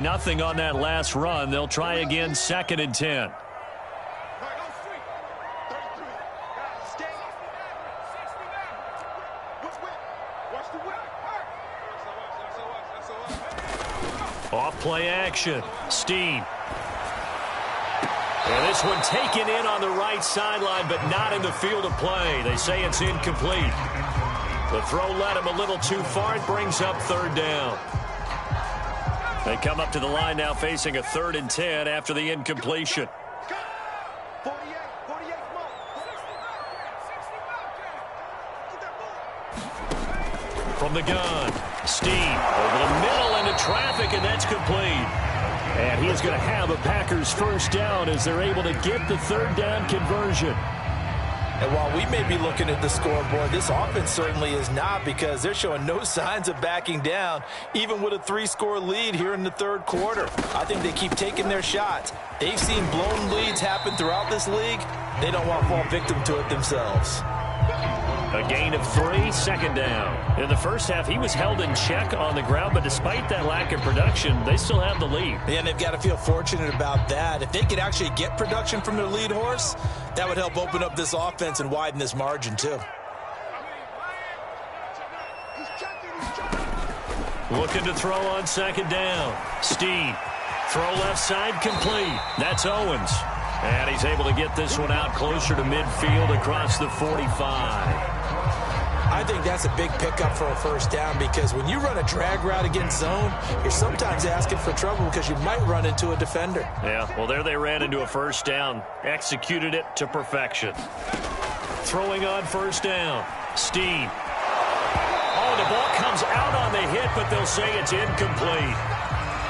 Nothing on that last run. They'll try again, 2nd and 10. Off play action. Steen. And this one taken in on the right sideline, but not in the field of play. They say it's incomplete. The throw led him a little too far. It brings up 3rd down. They come up to the line now facing a 3rd and 10 after the incompletion. From the gun, Steen over the middle into traffic, and that's complete. And he's going to have a Packers 1st down as they're able to get the 3rd down conversion. And while we may be looking at the scoreboard, this offense certainly is not, because they're showing no signs of backing down, even with a 3-score lead here in the 3rd quarter. I think they keep taking their shots. They've seen blown leads happen throughout this league. They don't want to fall victim to it themselves. A gain of 3, 2nd down. In the first half, he was held in check on the ground, but despite that lack of production, they still have the lead. And they've got to feel fortunate about that. If they could actually get production from their lead horse, that would help open up this offense and widen this margin, too. Looking to throw on 2nd down. Steen. Throw left side complete. That's Owens. And he's able to get this one out closer to midfield across the 45. I think that's a big pickup for a 1st down, because when you run a drag route against zone, you're sometimes asking for trouble because you might run into a defender. Yeah, well, there they ran into a 1st down. Executed it to perfection. Throwing on 1st down. Steen. Oh, the ball comes out on the hit, but they'll say it's incomplete.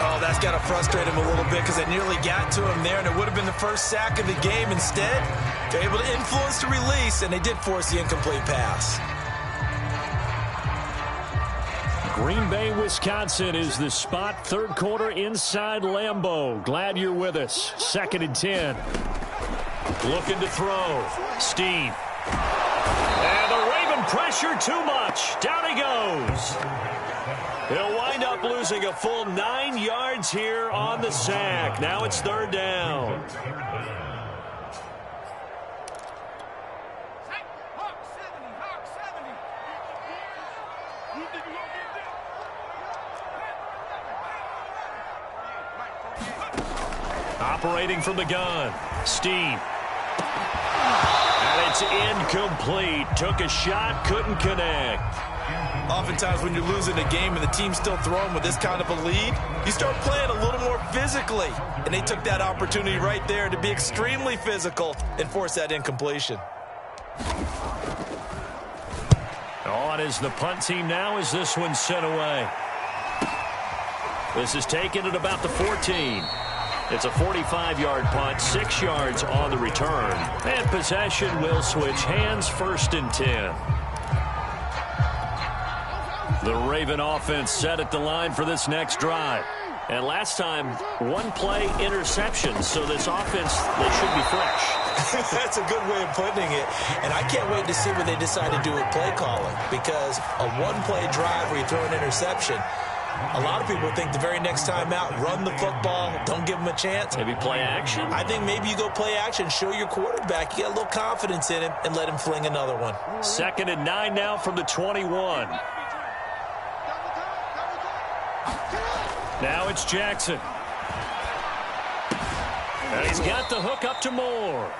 Oh, that's got to frustrate him a little bit, because they nearly got to him there, and it would have been the 1st sack of the game. Instead, they're able to influence the release, and they did force the incomplete pass. Green Bay, Wisconsin is the spot. 3rd quarter inside Lambeau. Glad you're with us. 2nd and 10. Looking to throw. Steen. And the Raven pressure too much. Down he goes. He'll wind up losing a full 9 yards here on the sack. Now it's 3rd down. Operating from the gun. Steen. And it's incomplete. Took a shot, couldn't connect. Oftentimes when you're losing a game and the team's still throwing with this kind of a lead, you start playing a little more physically. And they took that opportunity right there to be extremely physical and force that incompletion. On is the punt team now as this one's sent away. This is taken at about the 14. It's a 45-yard punt, 6 yards on the return. And possession will switch hands, 1st and 10. The Raven offense set at the line for this next drive. And last time, 1-play interception. So this offense, they should be fresh. That's a good way of putting it. And I can't wait to see what they decide to do with play calling. Because a 1-play drive where you throw an interception, a lot of people think the very next time out, run the football, don't give them a chance. Maybe play action? I think maybe you go play action, show your quarterback you got a little confidence in him, and let him fling another one. 2nd and 9 now from the 21. Now it's Jackson. And he's got the hook up to Moore.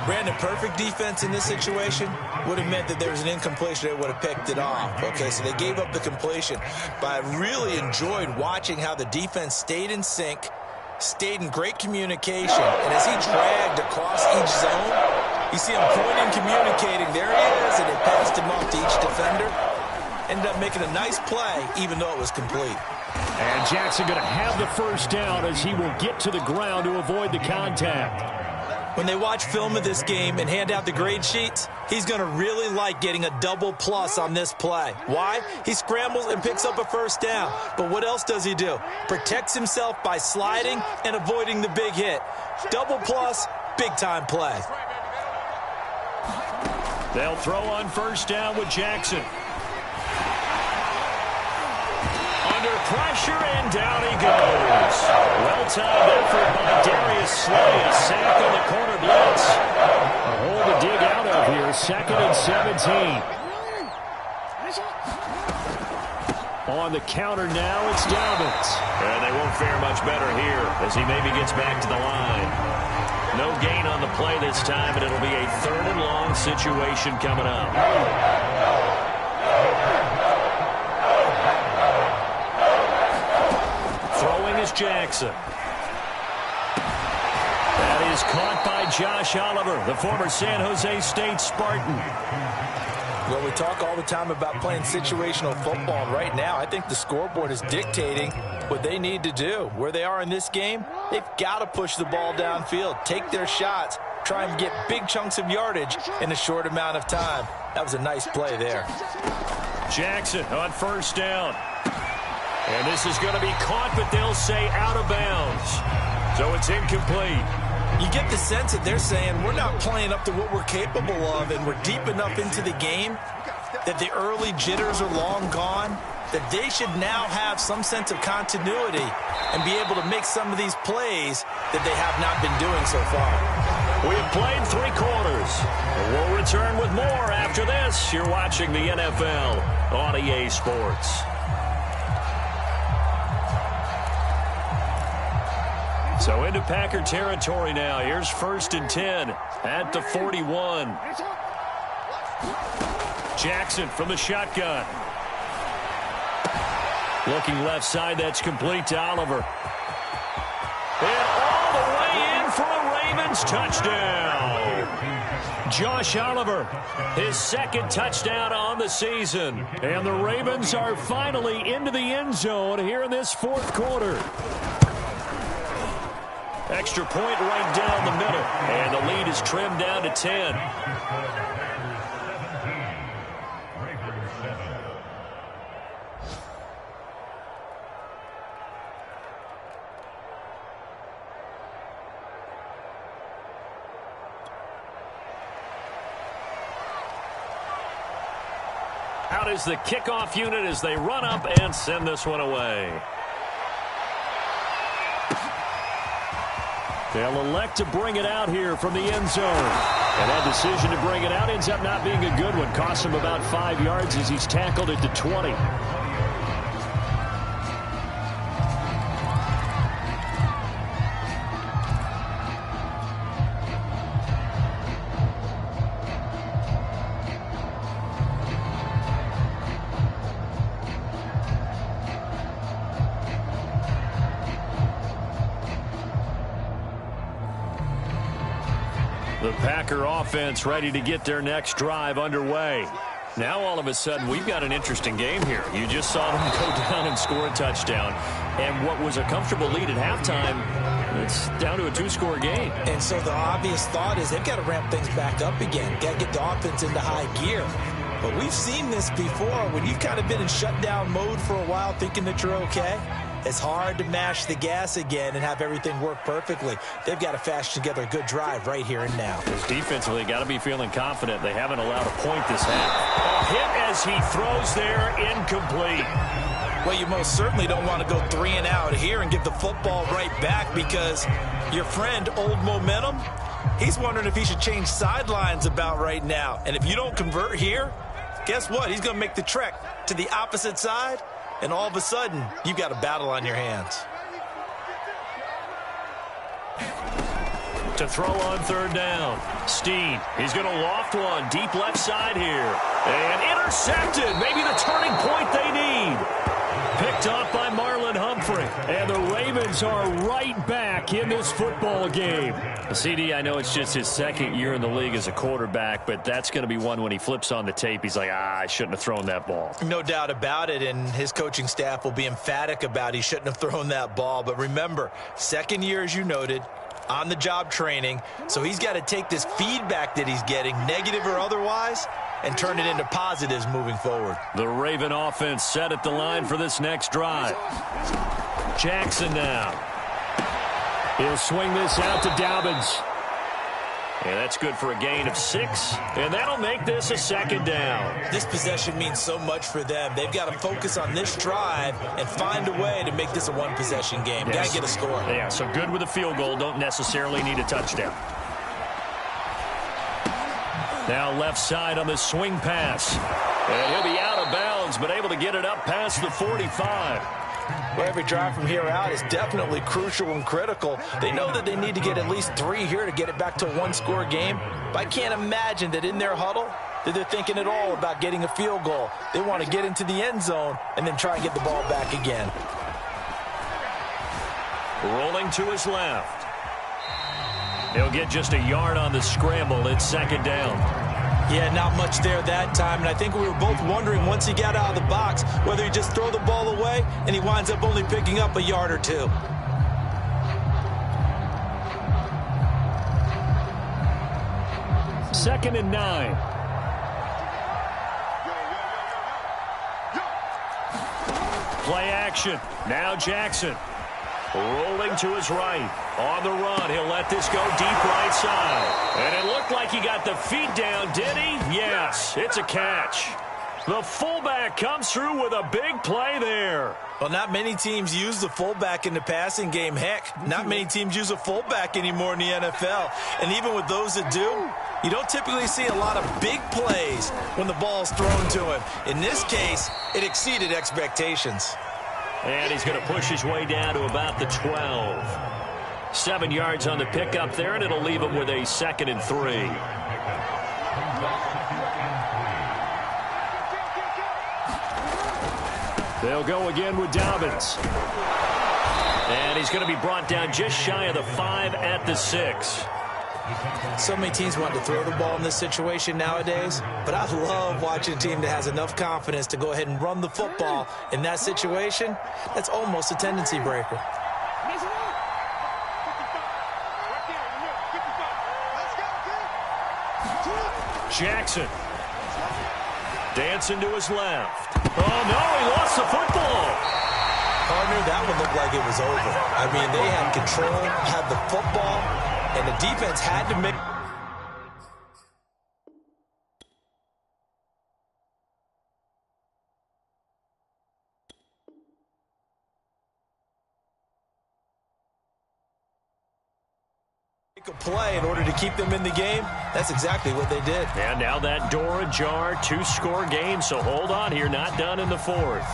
Brandon, perfect defense in this situation would have meant that there was an incompletion that would have picked it off. Okay, so they gave up the completion. But I really enjoyed watching how the defense stayed in sync, stayed in great communication. And as he dragged across each zone, you see him pointing, communicating. There he is, and they passed him off to each defender. Ended up making a nice play, even though it was complete. And Jackson going to have the 1st down as he will get to the ground to avoid the contact. When they watch film of this game and hand out the grade sheets, he's going to really like getting a double plus on this play. Why? He scrambles and picks up a 1st down. But what else does he do? Protects himself by sliding and avoiding the big hit. Double plus, big-time play. They'll throw on 1st down with Jackson. under pressure, and down he goes. Well-timed effort by Darius Slay. A sack on the corner blitz. A hole to dig out of here. 2nd and 17. On the counter now, it's Dobbins. And they won't fare much better here as he maybe gets back to the line. No gain on the play this time, and it'll be a 3rd and long situation coming up. Throwing is Jackson. That is caught by Josh Oliver, the former San Jose State Spartan. Well, we talk all the time about playing situational football. Right now, I think the scoreboard is dictating what they need to do. Where they are in this game, they've got to push the ball downfield, take their shots, try and get big chunks of yardage in a short amount of time. That was a nice play there. Jackson on 1st down. And this is going to be caught, but they'll say out of bounds. So it's incomplete. You get the sense that they're saying we're not playing up to what we're capable of, and we're deep enough into the game that the early jitters are long gone, that they should now have some sense of continuity and be able to make some of these plays that they have not been doing so far. We have played 3 quarters. We'll return with more after this. You're watching the NFL on EA Sports. So into Packer territory now. Here's 1st and 10 at the 41. Jackson from the shotgun. Looking left side, that's complete to Oliver. And all the way in for a Ravens touchdown. Josh Oliver, his 2nd touchdown on the season. And the Ravens are finally into the end zone here in this 4th quarter. Extra point right down the middle. And the lead is trimmed down to 10. Out is the kickoff unit as they run up and send this one away. They'll elect to bring it out here from the end zone. And that decision to bring it out ends up not being a good one. Costs him about 5 yards as he's tackled at the 20. The Packer offense ready to get their next drive underway. Now all of a sudden we've got an interesting game here. You just saw them go down and score a touchdown. And what was a comfortable lead at halftime, it's down to a 2-score game. And so the obvious thought is they've got to ramp things back up again. Got to get the offense into high gear. But we've seen this before. When you've kind of been in shutdown mode for a while thinking that you're okay, it's hard to mash the gas again and have everything work perfectly. They've got to fashion together a good drive right here and now. Because defensively, got to be feeling confident. They haven't allowed a point this half. A hit as he throws there, incomplete. Well, you most certainly don't want to go 3 and out here and get the football right back, because your friend, Old Momentum, he's wondering if he should change sidelines about right now. And if you don't convert here, guess what? He's going to make the trek to the opposite side. And all of a sudden, you've got a battle on your hands. To throw on 3rd down. Steen, he's going to loft one deep left side here. And intercepted. Maybe the turning point they need. Picked off by Marlon Humphrey. And the Ravens are right back in this football game. CD, I know it's just his 2nd year in the league as a quarterback, but that's going to be one when he flips on the tape. He's like, I shouldn't have thrown that ball. No doubt about it, and his coaching staff will be emphatic about he shouldn't have thrown that ball. But remember, 2nd year, as you noted, on-the-job training, so he's got to take this feedback that he's getting, negative or otherwise, and turn it into positives moving forward. The Raven offense set at the line for this next drive. Jackson now. He'll swing this out to Dobbins. And that's good for a gain of 6. And that'll make this a second down. This possession means so much for them. They've got to focus on this drive and find a way to make this a one-possession game. Yes. Got to get a score. Yeah, so good with a field goal. Don't necessarily need a touchdown. Now left side on the swing pass. And he'll be out of bounds, but able to get it up past the 45. Well, every drive from here out is definitely crucial and critical. They know that they need to get at least 3 here to get it back to a one-score game. But I can't imagine that in their huddle that they're thinking at all about getting a field goal. They want to get into the end zone and then try and get the ball back again. Rolling to his left. He'll get just a yard on the scramble. It's second down. Yeah, not much there that time, and I think we were both wondering once he got out of the box whether he'd just throw the ball away, and he winds up only picking up a yard or 2. Second and 9. Play action. Now Jackson. Rolling to his right. On the run, he'll let this go deep right side. And it looked like he got the feet down, did he? Yes, it's a catch. The fullback comes through with a big play there. Well, not many teams use the fullback in the passing game. Heck, not many teams use a fullback anymore in the NFL. And even with those that do, you don't typically see a lot of big plays when the ball's thrown to him. In this case, it exceeded expectations. And he's going to push his way down to about the 12. 7 yards on the pickup there, and it'll leave him with a 2nd and 3. They'll go again with Dobbins. And he's going to be brought down just shy of the 5 at the 6. So many teams want to throw the ball in this situation nowadays, but I love watching a team that has enough confidence to go ahead and run the football in that situation. That's almost a tendency breaker. Jackson. Dancing to his left. Oh, no, he lost the football. Partner, that one looked like it was over. I mean, they had control, had the football, and the defense had to make... a play in order to keep them in the game. That's exactly what they did. And now that door ajar, 2-score game, so hold on here, not done in the 4th.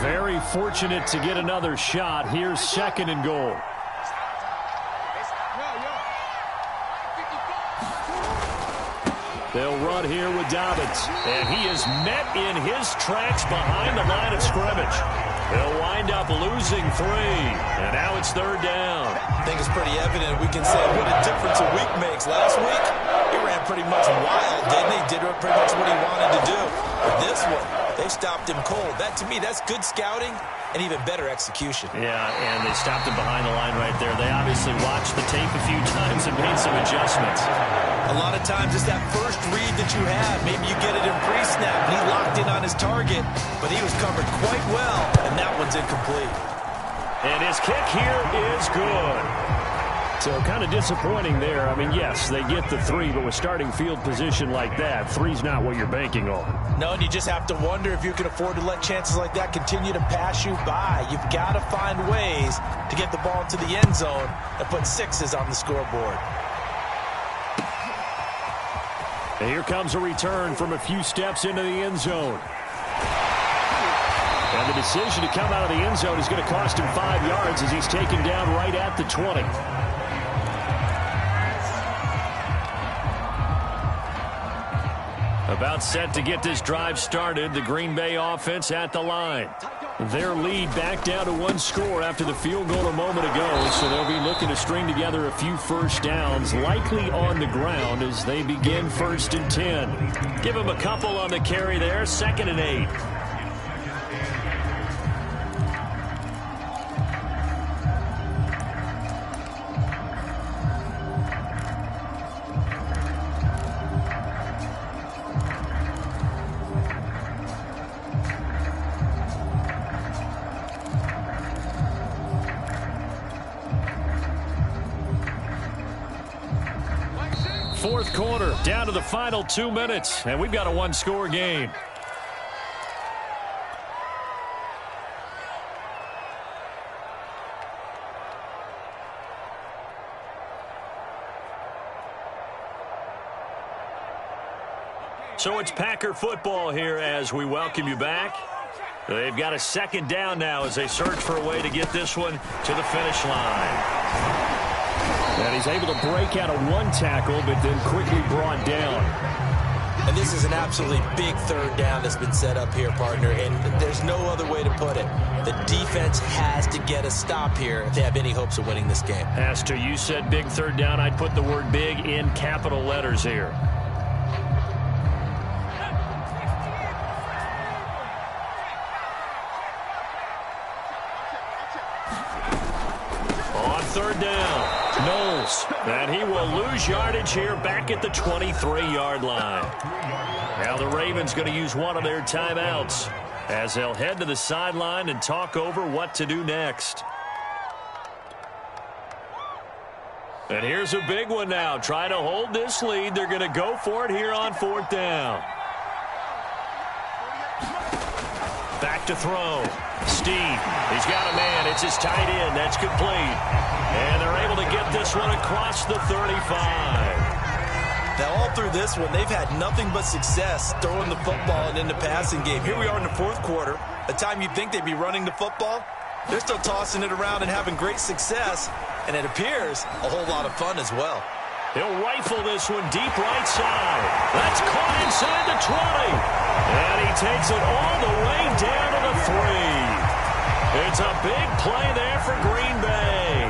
Very fortunate to get another shot. Here's 2nd and goal. They'll run here with Dobbins. And he is met in his tracks behind the line of scrimmage. They'll wind up losing 3. And now it's 3rd down. I think it's pretty evident. We can say what a difference a week makes. Last week, he ran pretty much wild, didn't he? Did pretty much what he wanted to do. But this one, they stopped him cold. That, to me, that's good scouting and even better execution. Yeah, and they stopped him behind the line right there. They obviously watched the tape a few times and made some adjustments. A lot of times it's that first read that you have. Maybe you get it in pre-snap, and he locked in on his target, but he was covered quite well, and that one's incomplete. And his kick here is good. So kind of disappointing there. I mean, yes, they get the 3, but with starting field position like that, 3's not what you're banking on. No, and you just have to wonder if you can afford to let chances like that continue to pass you by. You've got to find ways to get the ball into the end zone and put 6s on the scoreboard. And here comes a return from a few steps into the end zone. And the decision to come out of the end zone is going to cost him 5 yards as he's taken down right at the 20. About set to get this drive started. The Green Bay offense at the line. Their lead back down to 1 score after the field goal a moment ago, so they'll be looking to string together a few first downs, likely on the ground as they begin 1st and 10. Give them a couple on the carry there, 2nd and 8. quarter, down to the final 2 minutes, and we've got a one-score game. So it's Packer football here as we welcome you back. They've got a second down now as they search for a way to get this one to the finish line. And he's able to break out of one tackle, but then quickly brought down. And this is an absolutely big third down that's been set up here, partner, and there's no other way to put it. The defense has to get a stop here if they have any hopes of winning this game. As to you said big third down, I'd put the word big in capital letters here. Third down, Knowles, and he will lose yardage here back at the 23-yard line. Now the Ravens going to use one of their timeouts as they'll head to the sideline and talk over what to do next. And here's a big one now. Try to hold this lead. They're going to go for it here on fourth down. Back to throw. Steve, he's got a man. It's his tight end. That's complete. And they're able to get this one across the 35. Now, all through this one, they've had nothing but success throwing the football and in the passing game. Here we are in the fourth quarter, a time you'd think they'd be running the football. They're still tossing it around and having great success, and it appears a whole lot of fun as well. He'll rifle this one deep right side. That's caught inside the 20. And he takes it all the way down to the 3. It's a big play there for Green Bay.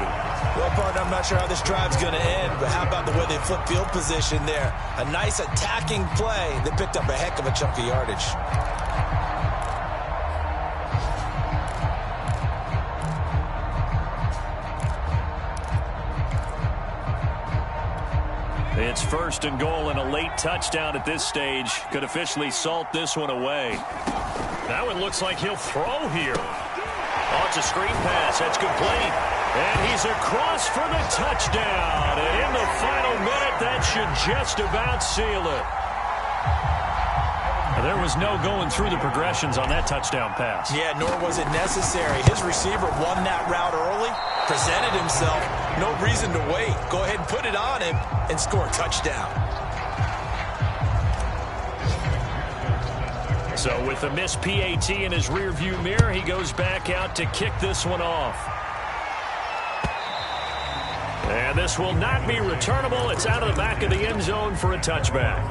Well, partner, I'm not sure how this drive's going to end, but how about the way they flip field position there? A nice attacking play that picked up a heck of a chunk of yardage. It's first and goal, and a late touchdown at this stage could officially salt this one away. Now it looks like he'll throw here. Oh, it's a screen pass. That's complete. And he's across for the touchdown. And in the final minute, that should just about seal it. There was no going through the progressions on that touchdown pass. Yeah, nor was it necessary. His receiver won that route early, presented himself. No reason to wait. Go ahead and put it on him and score a touchdown. So with the missed PAT in his rearview mirror, he goes back out to kick this one off. And this will not be returnable. It's out of the back of the end zone for a touchback.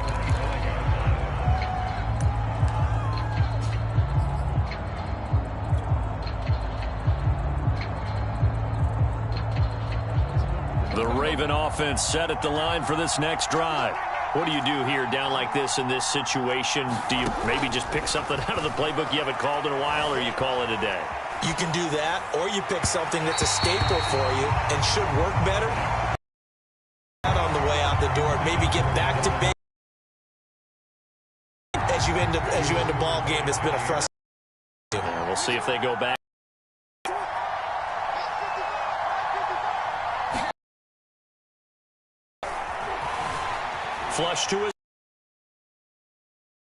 The Raven offense set at the line for this next drive. What do you do here down like this in this situation? Do you maybe just pick something out of the playbook you haven't called in a while, or you call it a day? You can do that, or you pick something that's a staple for you and should work better. Out on the way out the door, maybe get back to base as you end a ball game that's been a frustration. Yeah, we'll see if they go back. Flush to his.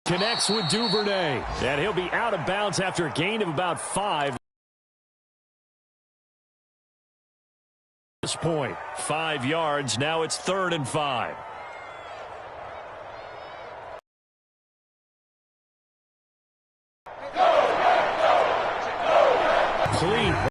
Connects with Duvernay. And he'll be out of bounds after a gain of about 5. At this point, 5 yards. Now it's 3rd and 5. Clean.